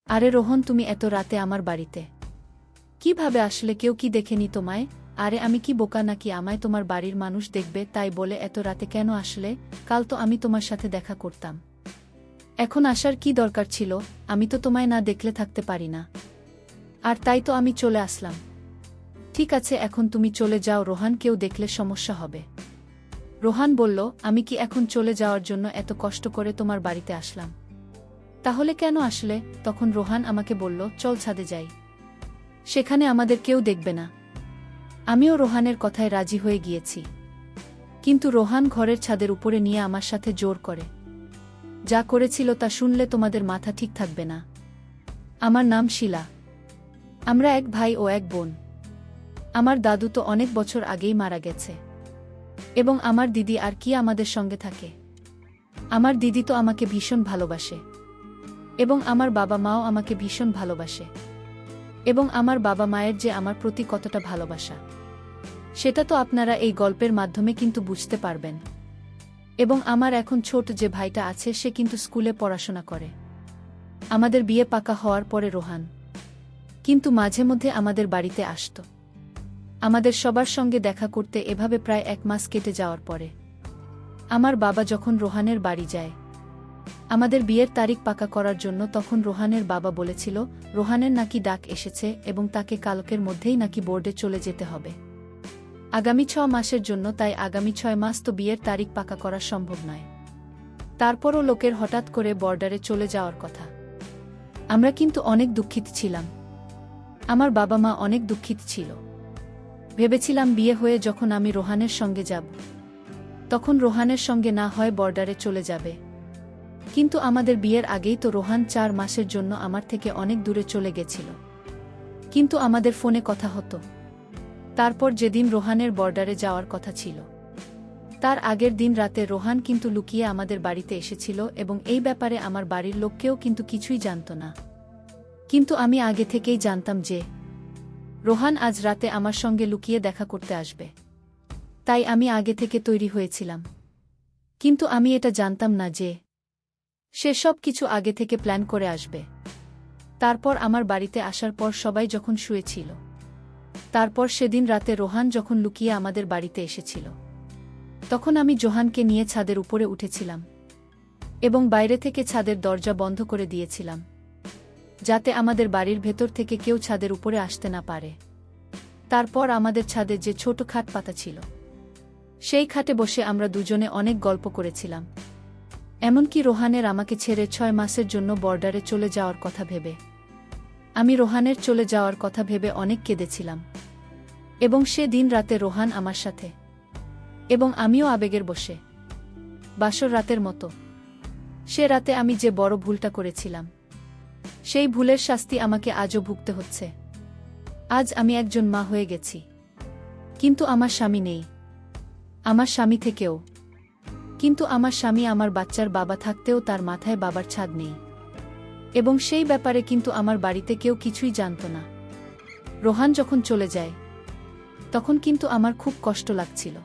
আরে রোহন, তুমি এত রাতে আমার বাড়িতে কিভাবে আসলে? কেউ কি দেখেনি তোমায়? আরে আমি কি বোকা নাকি আমায় তোমার বাড়ির মানুষ দেখবে তাই বলে এত রাতে কেন আসলে? কাল তো আমি তোমার সাথে দেখা করতাম। এখন আসার কি দরকার ছিল? আমি তো তোমায় না দেখলে থাকতে পারি না। আর তাই তো আমি চলে আসলাম। ঠিক আছে, এখন তুমি চলে যাও রোহান, কেউ দেখলে সমস্যা হবে। রোহান বলল, আমি কি এখন চলে যাওয়ার জন্য এত কষ্ট করে তোমার বাড়িতে আসলাম? তাহলে কেন আসলে? তখন রোহান আমাকে বলল, চল ছাদে যাই, সেখানে আমাদের কেউ দেখবে না। আমিও রোহানের কথায় রাজি হয়ে গিয়েছি। কিন্তু রোহান ঘরের ছাদের উপরে নিয়ে আমার সাথে জোর করে। যা করেছিল তা শুনলে তোমাদের মাথা ঠিক থাকবে না। আমার নাম শিলা। আমরা এক ভাই ও এক বোন। আমার দাদু তো অনেক বছর আগেই মারা গেছে। এবং আমার দিদি আর কি আমাদের সঙ্গে থাকে? আমার দিদি তো আমাকে ভীষণ ভালোবাসে। এবং আমার বাবা মাও আমাকে ভীষণ ভালোবাসে। এবং আমার বাবা মায়ের যে আমার প্রতি কতটা ভালোবাসা, সেটা তো আপনারা এই গল্পের মাধ্যমে কিন্তু বুঝতে পারবেন। এবং আমার এখন ছোট যে ভাইটা আছে সে কিন্তু স্কুলে পড়াশোনা করে। আমাদের বিয়ে পাকা হওয়ার পরে রোহান কিন্তু মাঝে মধ্যে আমাদের বাড়িতে আসত আমাদের সবার সঙ্গে দেখা করতে। এভাবে প্রায় 1 মাস কেটে যাওয়ার পরে আমার বাবা যখন রোহানের বাড়ি যায় আমাদের বিয়ের তারিখ পাকা করার জন্য, তখন রোহানের বাবা বলেছিল রোহানের নাকি ডাক এসেছে এবং তাকে কালকের মধ্যেই নাকি বোর্ডে চলে যেতে হবে আগামী 6 মাসের জন্য। তাই আগামী 6 মাস তো বিয়ের তারিখ পাকা করা সম্ভব নয়। তারপরও লোকের হঠাৎ করে বর্ডারে চলে যাওয়ার কথা। আমরা কিন্তু অনেক দুঃখিত ছিলাম। আমার বাবা মা অনেক দুঃখিত ছিল। ভেবেছিলাম বিয়ে হয়ে যখন আমি রোহানের সঙ্গে যাব তখন রোহানের সঙ্গে না হয় বর্ডারে চলে যাবে। কিন্তু আমাদের বিয়ের আগেই তো রোহান 4 মাসের জন্য আমার থেকে অনেক দূরে চলে গেছিল। কিন্তু আমাদের ফোনে কথা হতো। তারপর যেদিন রোহানের বর্ডারে যাওয়ার কথা ছিল তার আগের দিন রাতে রোহান কিন্তু লুকিয়ে আমাদের বাড়িতে এসেছিল এবং এই ব্যাপারে আমার বাড়ির লোককেও কিন্তু কিছুই জানত না। কিন্তু আমি আগে থেকেই জানতাম যে রোহান আজ রাতে আমার সঙ্গে লুকিয়ে দেখা করতে আসবে। তাই আমি আগে থেকে তৈরি হয়েছিলাম। কিন্তু আমি এটা জানতাম না যে সে সব কিছু আগে থেকে প্ল্যান করে আসবে। তারপর আমার বাড়িতে আসার পর সবাই যখন শুয়েছিল, তারপর সেদিন রাতে রোহান যখন লুকিয়ে আমাদের বাড়িতে এসেছিল, তখন আমি জোহানকে নিয়ে ছাদের উপরে উঠেছিলাম এবং বাইরে থেকে ছাদের দরজা বন্ধ করে দিয়েছিলাম, যাতে আমাদের বাড়ির ভেতর থেকে কেউ ছাদের উপরে আসতে না পারে। তারপর আমাদের ছাদে যে ছোট খাট পাতা ছিল, সেই খাটে বসে আমরা দুজনে অনেক গল্প করেছিলাম। এমনকি রোহানের আমাকে ছেড়ে 6 মাসের জন্য বর্ডারে চলে যাওয়ার কথা ভেবে, আমি রোহানের চলে যাওয়ার কথা ভেবে অনেক কেঁদেছিলাম। এবং সে দিন রাতে রোহান আমার সাথে এবং আমিও আবেগের বসে বাসর রাতের মতো। সে রাতে আমি যে বড় ভুলটা করেছিলাম, সেই ভুলের শাস্তি আমাকে আজও ভুগতে হচ্ছে। আজ আমি একজন মা হয়ে গেছি, কিন্তু আমার স্বামী নেই। আমার স্বামী থেকেও, কিন্তু আমার স্বামী আমার বাচ্চার বাবা থাকতেও তার মাথায় বাবার ছাদ নেই। এবং সেই ব্যাপারে কিন্তু আমার বাড়িতে কেউ কিছুই জানত না। রোহান যখন চলে যায় তখন কিন্তু আমার খুব কষ্ট লাগছিল,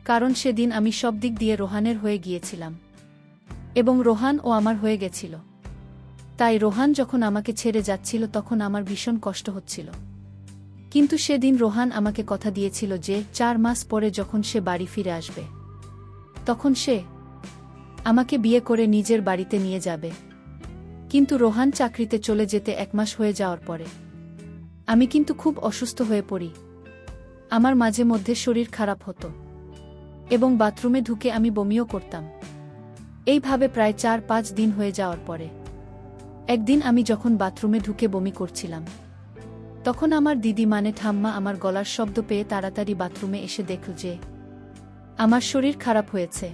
কারণ সেদিন আমি সব দিক দিয়ে রোহানের হয়ে গিয়েছিলাম এবং রোহান ও আমার হয়ে গেছিল। তাই রোহান যখন আমাকে ছেড়ে যাচ্ছিল তখন আমার ভীষণ কষ্ট হচ্ছিল। কিন্তু সেদিন রোহান আমাকে কথা দিয়েছিল যে 4 মাস পরে যখন সে বাড়ি ফিরে আসবে তখন সে আমাকে বিয়ে করে নিজের বাড়িতে নিয়ে যাবে। কিন্তু রোহান চাকরিতে চলে যেতে 1 মাস হয়ে যাওয়ার পরে আমি কিন্তু খুব অসুস্থ হয়ে পড়ি। আমার মাঝে মধ্যে শরীর খারাপ হতো এবং বাথরুমে ঢুকে আমি বমিও করতাম। এইভাবে প্রায় 4-5 দিন হয়ে যাওয়ার পরে একদিন আমি যখন বাথরুমে ঢুকে বমি করছিলাম, তখন আমার দিদি মানে ঠাম্মা আমার গলার শব্দ পেয়ে তাড়াতাড়ি বাথরুমে এসে দেখল যে আমার শরীর খারাপ হয়েছে।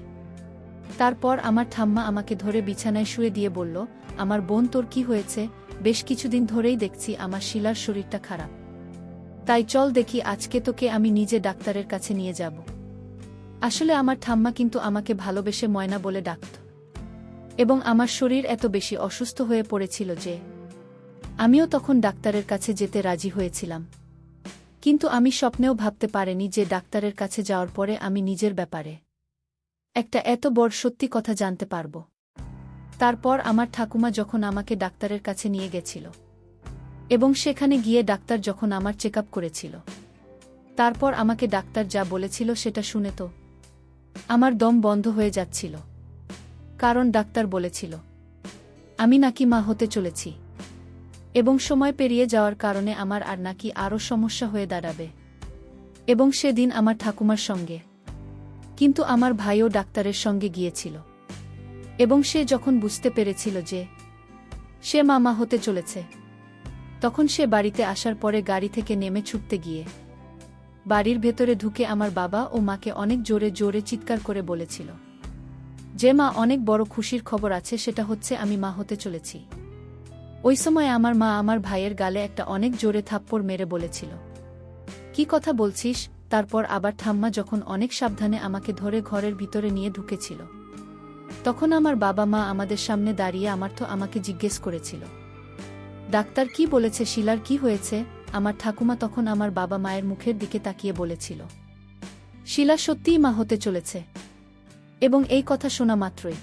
তারপর আমার ঠাম্মা আমাকে ধরে বিছানায় শুয়ে দিয়ে বলল, আমার বোন, তোর কি হয়েছে? বেশ কিছুদিন ধরেই দেখছি আমার শিলার শরীরটা খারাপ। তাই চল দেখি, আজকে তোকে আমি নিজে ডাক্তারের কাছে নিয়ে যাব। আসলে আমার ঠাম্মা কিন্তু আমাকে ভালোবেসে ময়না বলে ডাকত এবং আমার শরীর এত বেশি অসুস্থ হয়ে পড়েছিল যে আমিও তখন ডাক্তারের কাছে যেতে রাজি হয়েছিলাম। কিন্তু আমি স্বপ্নেও ভাবতে পারিনি যে ডাক্তারের কাছে যাওয়ার পরে আমি নিজের ব্যাপারে একটা এত বড় সত্যি কথা জানতে পারব। তারপর আমার ঠাকুমা যখন আমাকে ডাক্তারের কাছে নিয়ে গেছিল এবং সেখানে গিয়ে ডাক্তার যখন আমার চেকআপ করেছিল, তারপর আমাকে ডাক্তার যা বলেছিল সেটা শুনে তো আমার দম বন্ধ হয়ে যাচ্ছিল। কারণ ডাক্তার বলেছিল আমি নাকি মা হতে চলেছি এবং সময় পেরিয়ে যাওয়ার কারণে আমার আর নাকি আরও সমস্যা হয়ে দাঁড়াবে। এবং সেদিন আমার ঠাকুমার সঙ্গে কিন্তু আমার ভাইও ডাক্তারের সঙ্গে গিয়েছিল এবং সে যখন বুঝতে পেরেছিল যে সে মা হতে চলেছে, তখন সে বাড়িতে আসার পরে গাড়ি থেকে নেমে ছুটতে গিয়ে বাড়ির ভেতরে ঢুকে আমার বাবা ও মাকে অনেক জোরে জোরে চিৎকার করে বলেছিল যে মা, অনেক বড় খুশির খবর আছে, সেটা হচ্ছে আমি মা হতে চলেছি। ওই সময় আমার মা আমার ভাইয়ের গালে একটা অনেক জোরে থাপ্পড় মেরে বলেছিল, কি কথা বলছিস? তারপর আবার ঠাম্মা যখন অনেক সাবধানে আমাকে ধরে ঘরের ভিতরে নিয়ে ঢুকেছিল, তখন আমার বাবা মা আমাদের সামনে দাঁড়িয়ে আমাকে জিজ্ঞেস করেছিল, ডাক্তার কি বলেছে শিলার কি হয়েছে? আমার ঠাকুমা তখন আমার বাবা মায়ের মুখের দিকে তাকিয়ে বলেছিল, শিলা সত্যিই মা হতে চলেছে। এবং এই কথা শোনা মাত্রই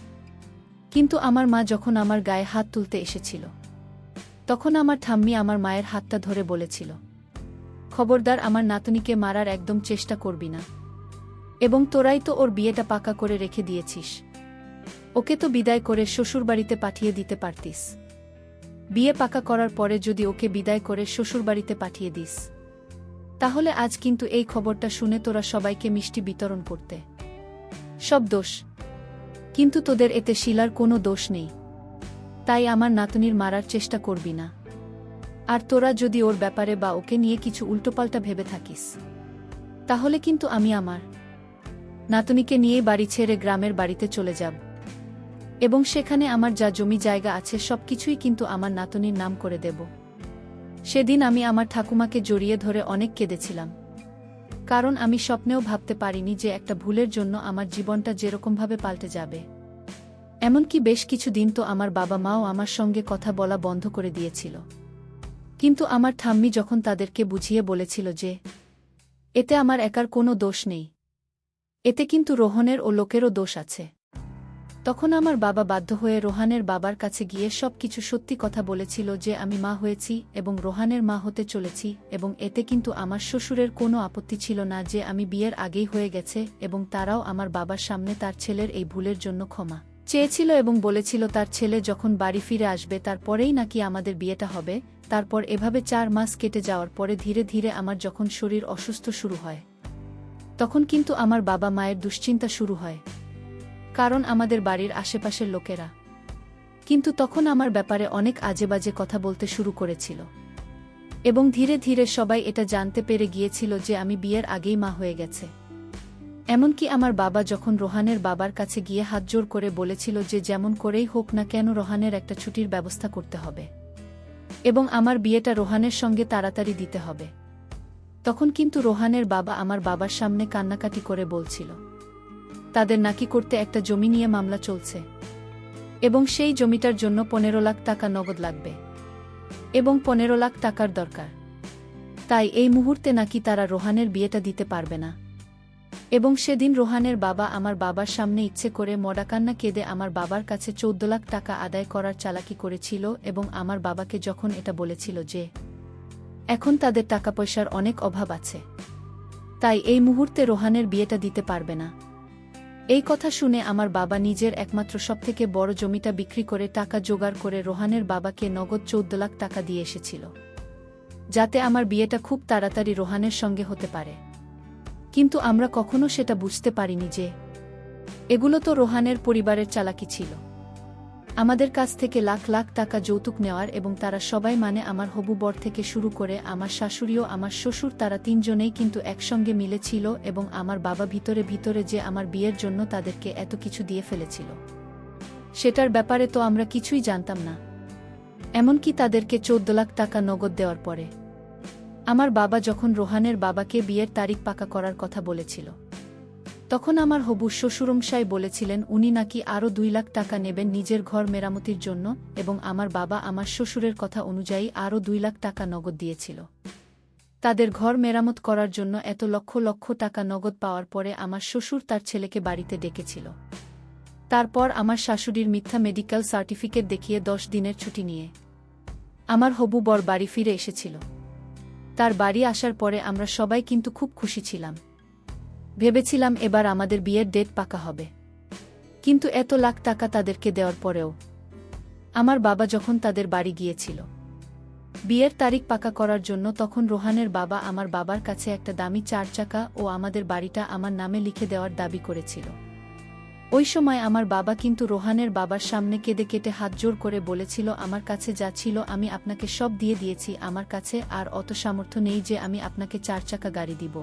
কিন্তু আমার মা যখন আমার গায়ে হাত তুলতে এসেছিল, তখন আমার ঠাম্মি আমার মায়ের হাতটা ধরে বলেছিল, খবরদার আমার নাতনিকে মারার একদম চেষ্টা করবি না, এবং তোরাই তো ওর বিয়েটা পাকা করে রেখে দিয়েছিস, ওকে তো বিদায় করে শ্বশুরবাড়িতে পাঠিয়ে দিতে পারতিস। বিয়ে পাকা করার পরে যদি ওকে বিদায় করে শ্বশুরবাড়িতে পাঠিয়ে দিস, তাহলে আজ কিন্তু এই খবরটা শুনে তোরা সবাইকে মিষ্টি বিতরণ করতে। সব দোষ কিন্তু তোদের, এতে শিলার কোনো দোষ নেই। তাই আমার নাতনির মারার চেষ্টা করবি না। আর তোরা যদি ওর ব্যাপারে বা ওকে নিয়ে কিছু উল্টোপাল্টা ভেবে থাকিস, তাহলে কিন্তু আমি আমার নাতনিকে নিয়েই বাড়ি ছেড়ে গ্রামের বাড়িতে চলে যাব এবং সেখানে আমার যা জমি জায়গা আছে সবকিছুই কিন্তু আমার নাতনির নাম করে দেব। সেদিন আমি আমার ঠাকুমাকে জড়িয়ে ধরে অনেক কেঁদেছিলাম, কারণ আমি স্বপ্নেও ভাবতে পারিনি যে একটা ভুলের জন্য আমার জীবনটা যেরকমভাবে পাল্টে যাবে। এমনকি বেশ কিছু দিন তো আমার বাবা মাও আমার সঙ্গে কথা বলা বন্ধ করে দিয়েছিল। কিন্তু আমার ঠাম্মি যখন তাদেরকে বুঝিয়ে বলেছিল যে এতে আমার একার কোনো দোষ নেই, এতে কিন্তু রোহনের ও লোকেরও দোষ আছে, তখন আমার বাবা বাধ্য হয়ে রোহানের বাবার কাছে গিয়ে সব কিছু সত্যি কথা বলেছিল যে আমি মা হয়েছি এবং রোহানের মা হতে চলেছি। এবং এতে কিন্তু আমার শ্বশুরের কোনো আপত্তি ছিল না যে আমি বিয়ের আগেই হয়ে গেছে, এবং তারাও আমার বাবার সামনে তার ছেলের এই ভুলের জন্য ক্ষমা চেয়েছিল এবং বলেছিল তার ছেলে যখন বাড়ি ফিরে আসবে তারপরেই নাকি আমাদের বিয়েটা হবে। তারপর এভাবে 4 মাস কেটে যাওয়ার পরে ধীরে ধীরে আমার যখন শরীর অসুস্থ শুরু হয়, তখন কিন্তু আমার বাবা মায়ের দুশ্চিন্তা শুরু হয়, কারণ আমাদের বাড়ির আশেপাশের লোকেরা কিন্তু তখন আমার ব্যাপারে অনেক আজেবাজে কথা বলতে শুরু করেছিল এবং ধীরে ধীরে সবাই এটা জানতে পেরে গিয়েছিল যে আমি বিয়ের আগেই মা হয়ে গেছে। এমনকি আমার বাবা যখন রোহানের বাবার কাছে গিয়ে হাতজোড় করে বলেছিল যে যেমন করেই হোক না কেন রোহানের একটা ছুটির ব্যবস্থা করতে হবে এবং আমার বিয়েটা রোহানের সঙ্গে তাড়াতাড়ি দিতে হবে, তখন কিন্তু রোহানের বাবা আমার বাবার সামনে কান্নাকাটি করে বলছিল তাদের নাকি করতে একটা জমি নিয়ে মামলা চলছে এবং সেই জমিটার জন্য 15 লাখ টাকা নগদ লাগবে এবং 15 লাখ টাকার দরকার। তাই এই মুহূর্তে নাকি তারা রোহানের বিয়েটা দিতে পারবে না। এবং সেদিন রোহানের বাবা আমার বাবার সামনে ইচ্ছে করে মডাকান্না কেঁদে আমার বাবার কাছে 14 লাখ টাকা আদায় করার চালাকি করেছিল এবং আমার বাবাকে যখন এটা বলেছিল যে এখন তাদের টাকা পয়সার অনেক অভাব আছে, তাই এই মুহূর্তে রোহানের বিয়েটা দিতে পারবে না। এই কথা শুনে আমার বাবা নিজের একমাত্র সবথেকে বড় জমিটা বিক্রি করে টাকা জোগাড় করে রোহানের বাবাকে নগদ 14 লাখ টাকা দিয়ে এসেছিল, যাতে আমার বিয়েটা খুব তাড়াতাড়ি রোহানের সঙ্গে হতে পারে। কিন্তু আমরা কখনো সেটা বুঝতে পারিনি যে এগুলো তো রোহানের পরিবারের চালাকি ছিল, আমাদের কাছ থেকে লাখ লাখ টাকা যৌতুক নেওয়ার, এবং তারা সবাই মানে আমার হবু বর থেকে শুরু করে আমার শাশুড়িও আমার শ্বশুর, তারা 3 জনেই কিন্তু একসঙ্গে মিলেছিল এবং আমার বাবা ভিতরে ভিতরে যে আমার বিয়ের জন্য তাদেরকে এত কিছু দিয়ে ফেলেছিল সেটার ব্যাপারে তো আমরা কিছুই জানতাম না। এমনকি তাদেরকে 14 লাখ টাকা নগদ দেওয়ার পরে আমার বাবা যখন রোহানের বাবাকে বিয়ের তারিখ পাকা করার কথা বলেছিল, তখন আমার হবু শ্বশুরমশাই বলেছিলেন উনি নাকি আরও 2 লাখ টাকা নেবেন নিজের ঘর মেরামতির জন্য, এবং আমার বাবা আমার শ্বশুরের কথা অনুযায়ী আরও 2 লাখ টাকা নগদ দিয়েছিল তাদের ঘর মেরামত করার জন্য। এত লক্ষ লক্ষ টাকা নগদ পাওয়ার পরে আমার শ্বশুর তার ছেলেকে বাড়িতে ডেকেছিল তারপর আমার শাশুড়ির মিথ্যা মেডিকেল সার্টিফিকেট দেখিয়ে 10 দিনের ছুটি নিয়ে আমার হবু বর বাড়ি ফিরে এসেছিল। তার বাড়ি আসার পরে আমরা সবাই কিন্তু খুব খুশি ছিলাম। ভেবেছিলাম এবার আমাদের বিয়ের ডেট পাকা হবে। কিন্তু এত লাখ টাকা তাদেরকে দেওয়ার পরেও আমার বাবা যখন তাদের বাড়ি গিয়েছিল বিয়ের তারিখ পাকা করার জন্য, তখন রোহানের বাবা আমার বাবার কাছে একটা দামি 4 চাকা ও আমাদের বাড়িটা আমার নামে লিখে দেওয়ার দাবি করেছিল। ওই সময় আমার বাবা কিন্তু রোহানের বাবার সামনে কেঁদে কেটে হাত জোর করে বলেছিল, আমার কাছে যা ছিল আমি আপনাকে সব দিয়ে দিয়েছি, আমার কাছে আর অত সামর্থ্য নেই যে আমি আপনাকে 4 চাকা গাড়ি দিব।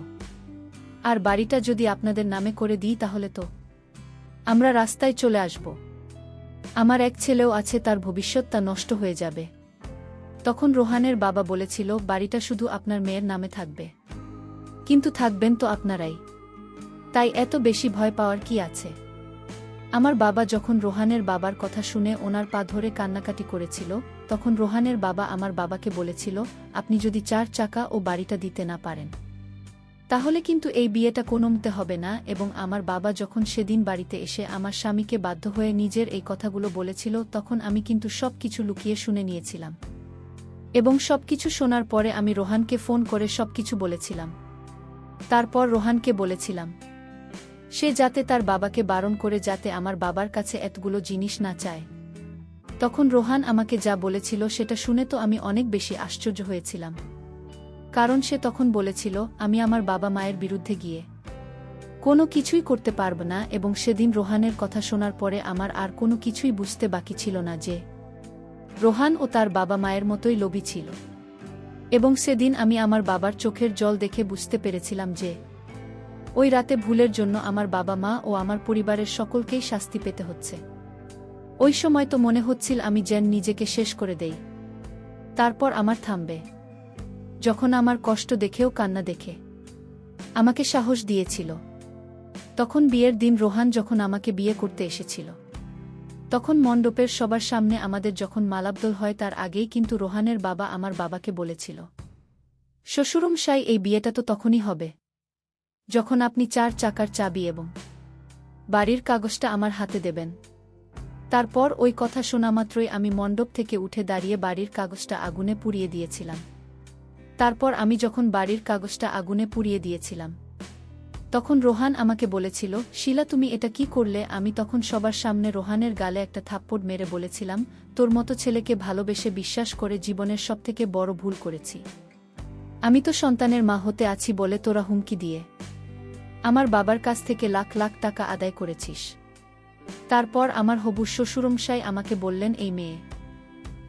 আর বাড়িটা যদি আপনাদের নামে করে দিই তাহলে তো আমরা রাস্তায় চলে আসব। আমার এক ছেলেও আছে, তার ভবিষ্যৎটা নষ্ট হয়ে যাবে। তখন রোহানের বাবা বলেছিল, বাড়িটা শুধু আপনার মেয়ের নামে থাকবে, কিন্তু থাকবেন তো আপনারাই, তাই এত বেশি ভয় পাওয়ার কি আছে। আমার বাবা যখন রোহানের বাবার কথা শুনে ওনার পা ধরে কান্নাকাটি করেছিল, তখন রোহানের বাবা আমার বাবাকে বলেছিল, আপনি যদি 4 চাকা ও বাড়িটা দিতে না পারেন তাহলে কিন্তু এই বিয়েটা কোনোমতে হবে না। এবং আমার বাবা যখন সেদিন বাড়িতে এসে আমার স্বামীকে বাধ্য হয়ে নিজের এই কথাগুলো বলেছিল, তখন আমি কিন্তু সব কিছু লুকিয়ে শুনে নিয়েছিলাম। এবং সবকিছু শোনার পরে আমি রোহানকে ফোন করে সবকিছু বলেছিলাম। তারপর রোহানকে বলেছিলাম সে যাতে তার বাবাকে বারণ করে যাতে আমার বাবার কাছে এতগুলো জিনিস না চায়। তখন রোহান আমাকে যা বলেছিল সেটা শুনে তো আমি অনেক বেশি আশ্চর্য হয়েছিলাম। কারণ সে তখন বলেছিল, আমি আমার বাবা মায়ের বিরুদ্ধে গিয়ে কোনো কিছুই করতে পারব না। এবং সেদিন রোহানের কথা শোনার পরে আমার আর কোনো কিছুই বুঝতে বাকি ছিল না যে রোহান ও তার বাবা মায়ের মতোই লোভী ছিল। এবং সেদিন আমি আমার বাবার চোখের জল দেখে বুঝতে পেরেছিলাম যে ওই রাতে ভুলের জন্য আমার বাবা মা ও আমার পরিবারের সকলকেই শাস্তি পেতে হচ্ছে। ওই সময় তো মনে হচ্ছিল আমি যেন নিজেকে শেষ করে দেই, তারপর আমার থামবে। যখন আমার কষ্ট দেখেও কান্না দেখে আমাকে সাহস দিয়েছিল। তখন বিয়ের দিন রোহান যখন আমাকে বিয়ে করতে এসেছিল, তখন মণ্ডপের সবার সামনে আমাদের যখন মালাবদল হয় তার আগেই কিন্তু রোহানের বাবা আমার বাবাকে বলেছিল, শ্বশুরমশাই এই বিয়েটা তো তখনই হবে যখন আপনি 4 চাকার চাবি এবং বাড়ির কাগজটা আমার হাতে দেবেন। তারপর ওই কথা শোনা মাত্রই আমি মণ্ডপ থেকে উঠে দাঁড়িয়ে বাড়ির কাগজটা আগুনে পুড়িয়ে দিয়েছিলাম। তারপর আমি যখন বাড়ির কাগজটা আগুনে পুড়িয়ে দিয়েছিলাম, তখন রোহান আমাকে বলেছিল, শিলা তুমি এটা কি করলে? আমি তখন সবার সামনে রোহানের গালে একটা থাপ্পড় মেরে বলেছিলাম, তোর মতো ছেলেকে ভালোবেসে বিশ্বাস করে জীবনের সবথেকে বড় ভুল করেছি। আমি তো সন্তানের মা হতে আছি বলে তোরা হুমকি দিয়ে আমার বাবার কাছ থেকে লাখ লাখ টাকা আদায় করেছিস। তারপর আমার হবু শ্বশুরমশাই আমাকে বললেন, এই মেয়ে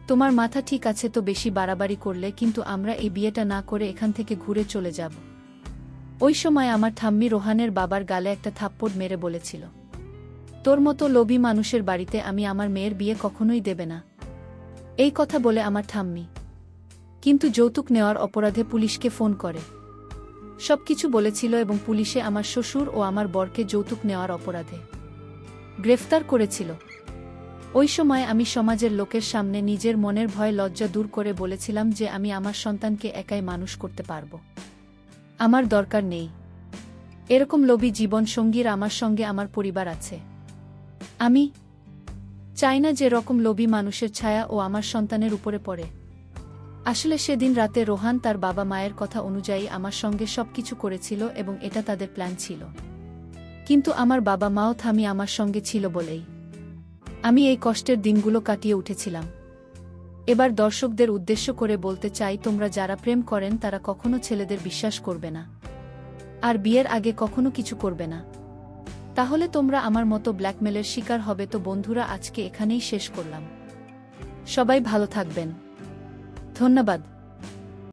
তোমার মাথা ঠিক আছে তো বেশি বাড়াবাড়ি করলে কিন্তু আমরা এই বিয়েটা না করে এখান থেকে ঘুরে চলে যাব। ওই সময় আমার ঠাম্মি রোহানের বাবার গালে একটা থাপ্পড় মেরে বলেছিল, তোর মতো লোভী মানুষের বাড়িতে আমি আমার মেয়ের বিয়ে কখনোই দেবে না। এই কথা বলে আমার ঠাম্মি কিন্তু যৌতুক নেওয়ার অপরাধে পুলিশকে ফোন করে সবকিছু বলেছিল এবং পুলিশে আমার শ্বশুর ও আমার বরকে যৌতুক নেওয়ার অপরাধে গ্রেফতার করেছিল। ওই সময় আমি সমাজের লোকের সামনে নিজের মনের ভয় লজ্জা দূর করে বলেছিলাম যে আমি আমার সন্তানকে একাই মানুষ করতে পারব, আমার দরকার নেই এরকম লোভী জীবন সঙ্গীর, আমার সঙ্গে আমার পরিবার আছে। আমি চাই না যে রকম লোভী মানুষের ছায়া ও আমার সন্তানের উপরে পড়ে। আসলে সেদিন রাতে রোহান তার বাবা মায়ের কথা অনুযায়ী আমার সঙ্গে সবকিছু করেছিল এবং এটা তাদের প্ল্যান ছিল। কিন্তু আমার বাবা মাও থামি আমার সঙ্গে ছিল বলেই আমি এই কষ্টের দিনগুলো কাটিয়ে উঠেছিলাম। এবার দর্শকদের উদ্দেশ্য করে বলতে চাই, তোমরা যারা প্রেম করেন তারা কখনো ছেলেদের বিশ্বাস করবে না আর বিয়ের আগে কখনো কিছু করবে না, তাহলে তোমরা আমার মতো ব্ল্যাকমেলের শিকার হবে। তো বন্ধুরা, আজকে এখানেই শেষ করলাম। সবাই ভালো থাকবেন। ধন্যবাদ।